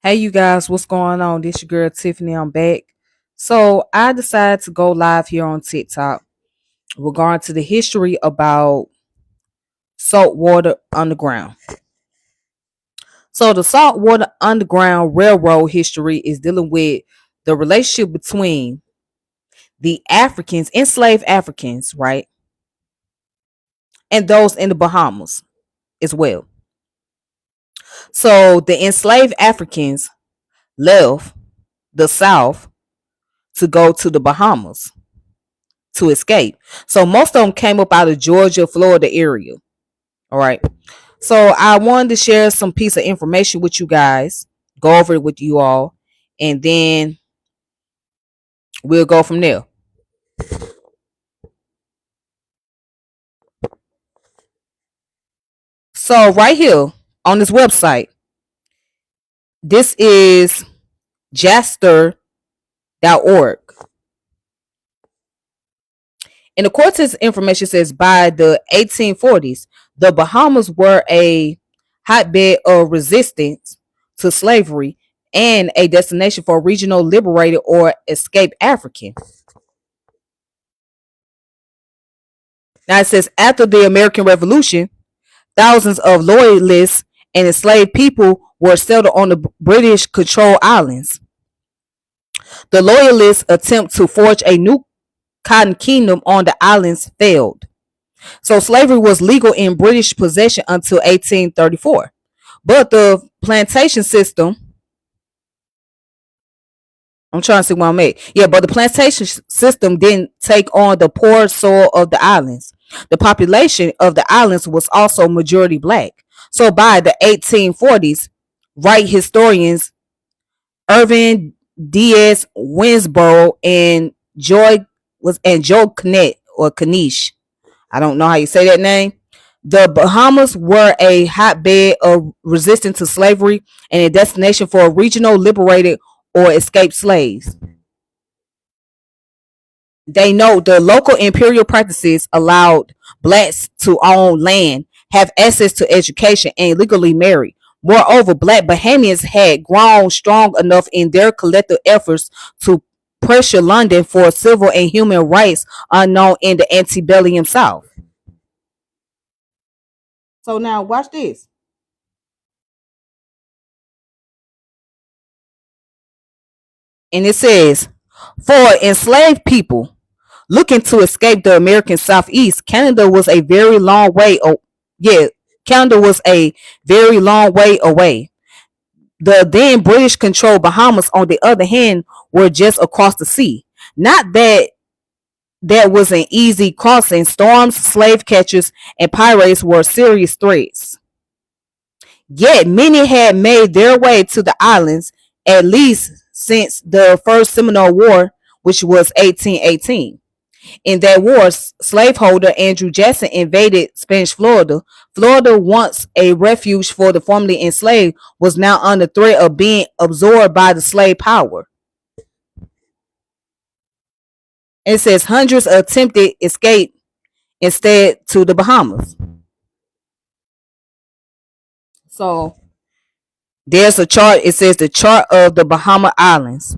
Hey, you guys, what's going on? This your girl Tiffany. I'm back. So I decided to go live here on TikTok regarding to the history about Saltwater Underground. So the Saltwater Underground Railroad history is dealing with the relationship between the Africans, enslaved Africans, right, and those in the Bahamas as well. So the enslaved Africans left the South to go to the Bahamas to escape. So most of them came up out of Georgia, Florida area. All right. So I wanted to share some piece of information with you guys, go over it with you all, and then we'll go from there. So right here on this website, this is jaster.org. And according to this information, it says by the 1840s, the Bahamas were a hotbed of resistance to slavery and a destination for regional liberated or escaped African. Now it says after the American Revolution, thousands of loyalists and enslaved people were settled on the British controlled islands. The loyalists' attempt to forge a new cotton kingdom on the islands failed. So slavery was legal in British possession until 1834. But the plantation system, I'm trying to see where I'm at. Yeah, but the plantation system didn't take on the poor soil of the islands. The population of the islands was also majority black. So by the 1840s, right historians Irvin Diaz Winsborough and Joe Knet or Kanish, I don't know how you say that name. The Bahamas were a hotbed of resistance to slavery and a destination for regional liberated or escaped slaves. They know the local imperial practices allowed blacks to own land, have access to education, and legally marry. Moreover, black Bahamians had grown strong enough in their collective efforts to pressure London for civil and human rights unknown in the antebellum South. So now watch this. And it says, for enslaved people looking to escape the American Southeast, Canada was a very long way. Yeah, Canada was a very long way away. The then British controlled Bahamas, on the other hand, were just across the sea. Not that that was an easy crossing. Storms, slave catchers, and pirates were serious threats. Yet many had made their way to the islands, at least since the First Seminole War, which was 1818. In that war, slaveholder Andrew Jackson invaded Spanish Florida. Florida, once a refuge for the formerly enslaved, was now under threat of being absorbed by the slave power. It says hundreds attempted escape instead to the Bahamas. So there's a chart. It says the chart of the Bahama Islands.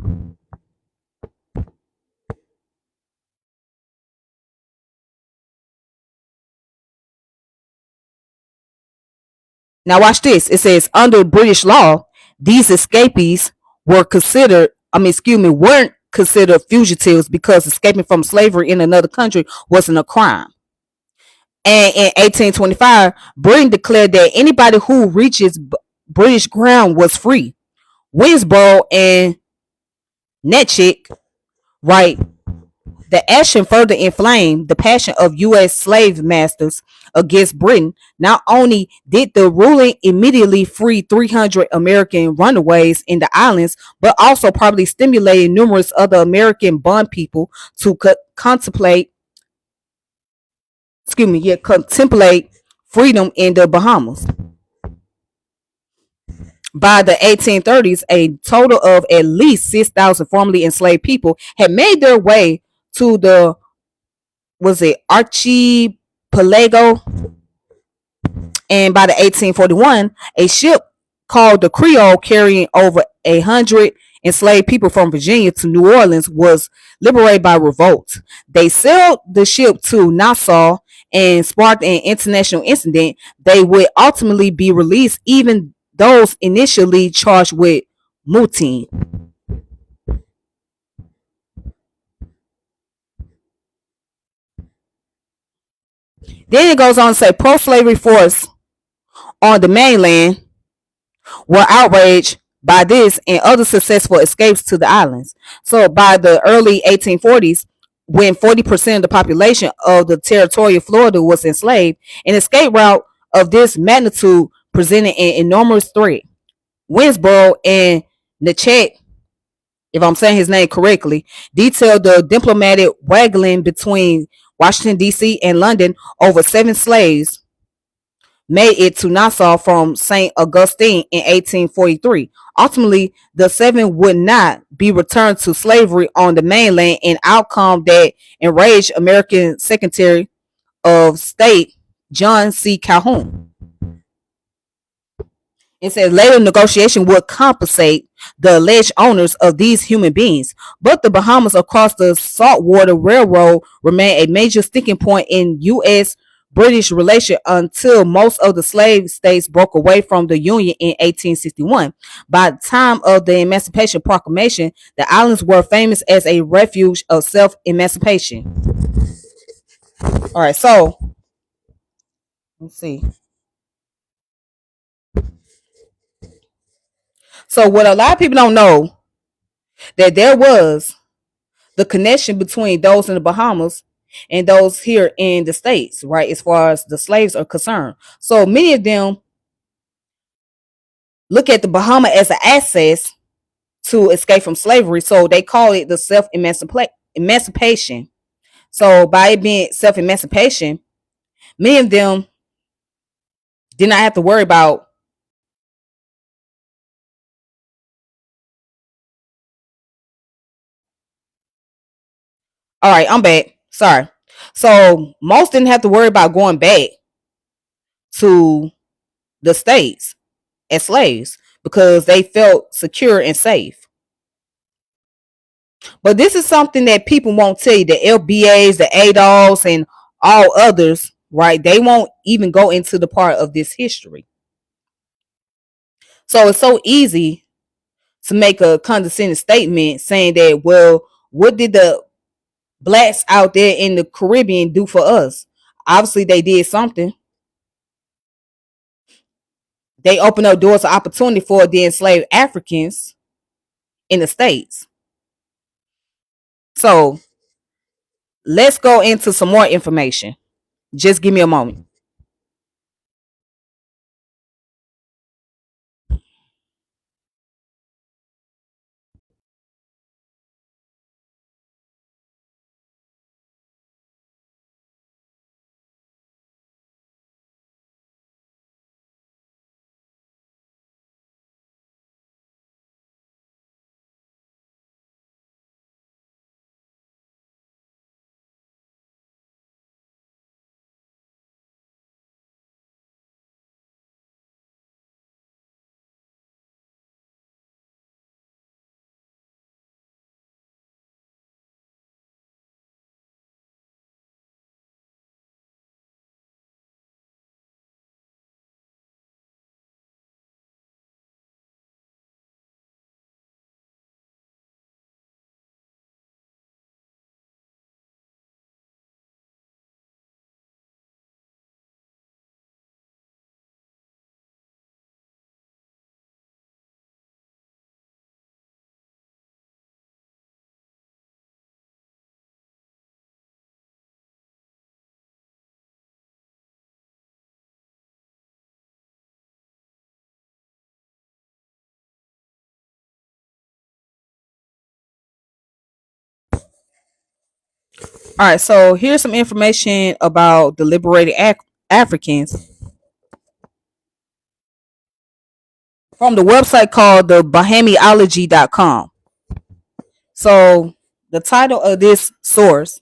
Now watch this. It says under British law, these escapees were considered, weren't considered fugitives because escaping from slavery in another country wasn't a crime. And in 1825, Britain declared that anybody who reaches British ground was free. Winsborough and Netchick, right, The action further inflamed the passion of U.S. slave masters against Britain. Not only did the ruling immediately free 300 American runaways in the islands, but also probably stimulated numerous other American bond people to contemplate freedom in the Bahamas. By the 1830s, a total of at least 6,000 formerly enslaved people had made their way to the was it archipelago, and by the 1841, a ship called the Creole carrying over 100 enslaved people from Virginia to New Orleans was liberated by revolt. They sailed the ship to Nassau and sparked an international incident. They would ultimately be released, even those initially charged with mutiny. Then it goes on to say pro-slavery force on the mainland were outraged by this and other successful escapes to the islands. So by the early 1840s, when 40% of the population of the territorial Florida was enslaved, an escape route of this magnitude presented an enormous threat. Winsboro and Nachet, if I'm saying his name correctly, detailed the diplomatic waggling between Washington, D.C. and London over 7 slaves made it to Nassau from St. Augustine in 1843. Ultimately, the 7 would not be returned to slavery on the mainland, an outcome that enraged American Secretary of State John C. Calhoun. It says later negotiation would compensate the alleged owners of these human beings, but the Bahamas across the Saltwater Railroad remained a major sticking point in U.S. British relation until most of the slave states broke away from the Union in 1861. By the time of the Emancipation Proclamation, the islands were famous as a refuge of self-emancipation. All right, so let's see. So what a lot of people don't know that there was the connection between those in the Bahamas and those here in the States, right? As far as the slaves are concerned. So many of them look at the Bahama as an access to escape from slavery. So they call it the emancipation. So by it being self emancipation, many of them did not have to worry about. All right, I'm back. Sorry. So most didn't have to worry about going back to the States as slaves because they felt secure and safe. But this is something that people won't tell you. The LBAs, the ADOS, and all others, right? They won't even go into the part of this history. So it's so easy to make a condescending statement saying that, well, what did the blacks out there in the Caribbean do for us? Obviously, they did something. They opened up doors of opportunity for the enslaved Africans in the States. So let's go into some more information. Just give me a moment. All right, so here's some information about the liberated Africans from the website called the Bahamiology.com. So the title of this source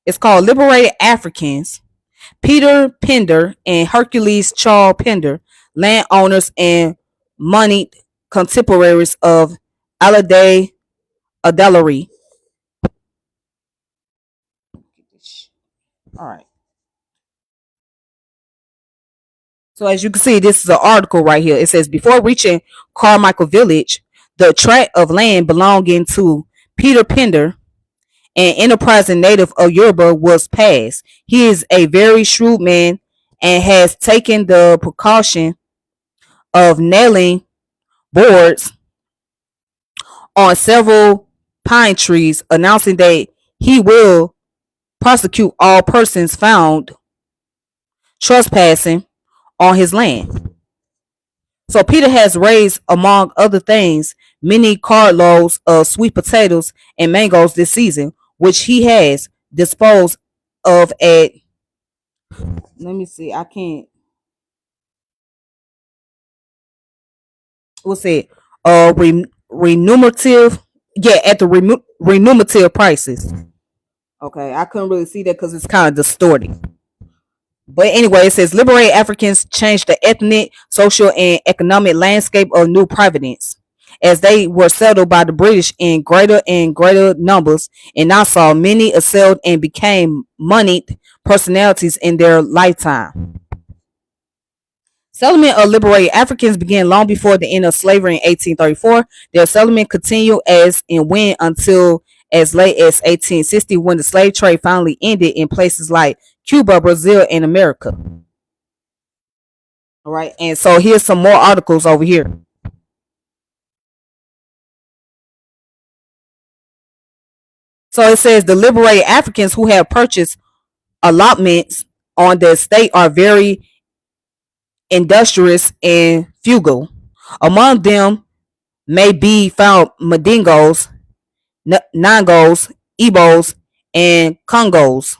is called Liberated Africans, Peter Pender and Hercules Charles Pender, landowners and moneyed contemporaries of Alade Adelery. All right. So as you can see, this is an article right here. It says before reaching Carmichael Village, the tract of land belonging to Peter Pender, an enterprising native of Yoruba, was passed. He is a very shrewd man and has taken the precaution of nailing boards on several pine trees, announcing that he will prosecute all persons found trespassing on his land. So Peter has raised, among other things, many cartloads of sweet potatoes and mangoes this season, which he has disposed of at, let me see, I can't, what's it, remunerative, yeah, at the remunerative prices. Okay, I couldn't really see that because it's kind of distorted. But anyway, it says liberated Africans changed the ethnic, social, and economic landscape of New Providence as they were settled by the British in greater and greater numbers in Nassau. Many excelled and became moneyed personalities in their lifetime. Settlement of liberated Africans began long before the end of slavery in 1834. Their settlement continued as and went until as late as 1860, when the slave trade finally ended in places like Cuba, Brazil, and America. All right, and so here's some more articles over here. So it says the liberated Africans who have purchased allotments on the estate are very industrious and frugal. Among them may be found Mandingos, Nangos, Igbos, and Congos,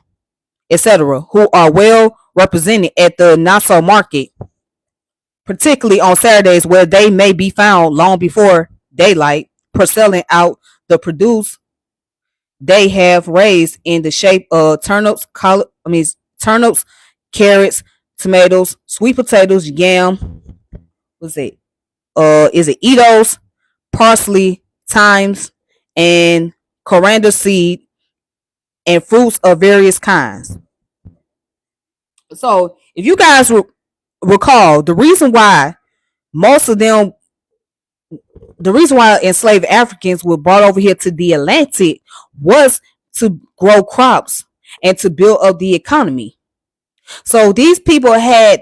etc., who are well represented at the Nassau market, particularly on Saturdays, where they may be found long before daylight, parceling out the produce they have raised in the shape of turnips, carrots, tomatoes, sweet potatoes, yam. What's it? Is it Edos, parsley, thymes, and coriander seed, and fruits of various kinds. So, if you guys recall, most of them, the reason why enslaved Africans were brought over here to the Atlantic was to grow crops and to build up the economy. So these people had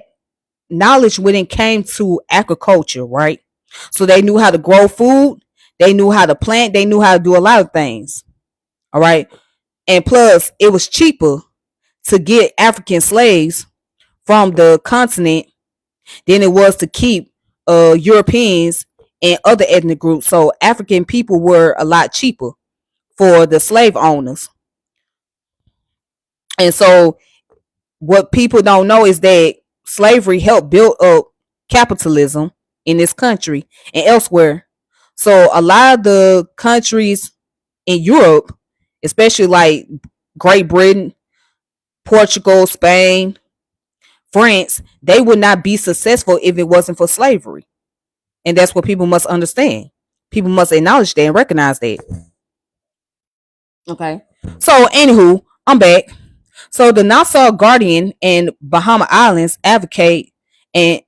knowledge when it came to agriculture, right? So they knew how to grow food, they knew how to plant, they knew how to do a lot of things. All right. And plus, it was cheaper to get African slaves from the continent than it was to keep Europeans and other ethnic groups. So African people were a lot cheaper for the slave owners. And so what people don't know is that slavery helped build up capitalism in this country and elsewhere. So a lot of the countries in Europe, especially like Great Britain, Portugal, Spain, France, they would not be successful if it wasn't for slavery. And that's what people must understand. People must acknowledge that and recognize that. Okay. So, anywho, I'm back. So, the Nassau Guardian and Bahama Islands advocate and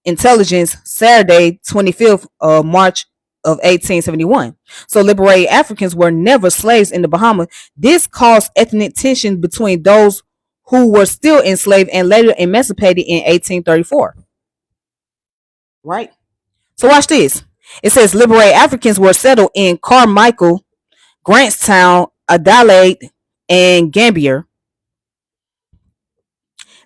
intelligence Saturday, 25th of March of 1871. So, liberated Africans were never slaves in the Bahamas. This caused ethnic tension between those who were still enslaved and later emancipated in 1834. Right? So watch this. It says liberated Africans were settled in Carmichael, Grantstown, Adelaide, and Gambier.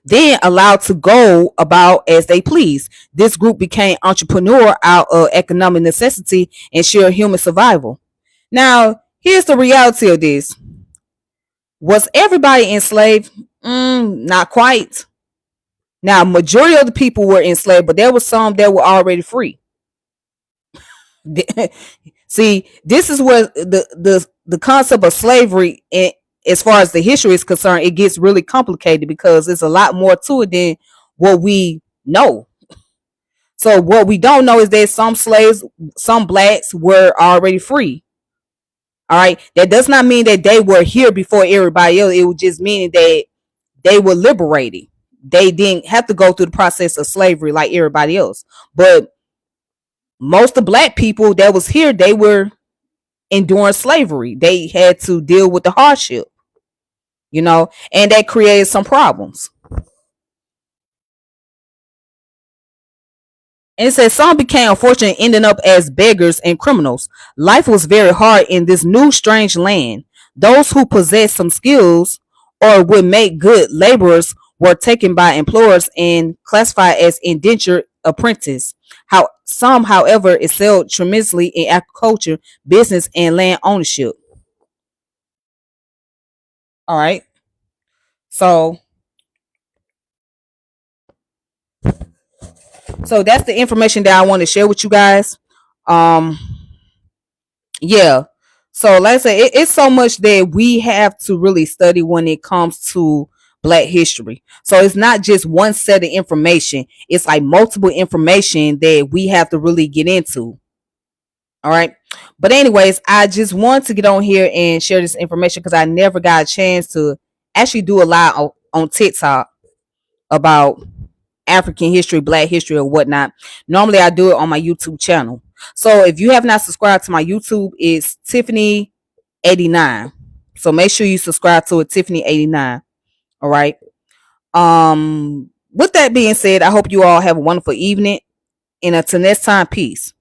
then allowed to go about as they please. This group became entrepreneur out of economic necessity and sheer human survival. Now, here's the reality of this. Was everybody enslaved? Not quite. Now, majority of the people were enslaved, but there were some that were already free. See, this is where the concept of slavery, as far as the history is concerned, it gets really complicated because there's a lot more to it than what we know. So what we don't know is that some slaves, some blacks were already free. All right, that does not mean that they were here before everybody else. It would just mean that they were liberated. They didn't have to go through the process of slavery like everybody else. But most of the black people that was here, they were enduring slavery. They had to deal with the hardship, and that created some problems. And it says some became unfortunate, ending up as beggars and criminals. Life was very hard in this new strange land. Those who possessed some skills or would make good laborers were taken by employers and classified as indentured apprentices. How some, however, excelled tremendously in agriculture, business, and land ownership. All right. So that's the information that I want to share with you guys. Um yeah. So like I said, it's so much that we have to really study when it comes to black history. So it's not just one set of information. It's like multiple information that we have to really get into. All right. But anyways, I just want to get on here and share this information because I never got a chance to actually do a lot on TikTok about African history, black history, or whatnot. Normally I do it on my YouTube channel. So if you have not subscribed to my YouTube, it's Tiffany89. So make sure you subscribe to it, Tiffany89. All right. With that being said, I hope you all have a wonderful evening. And until next time, peace.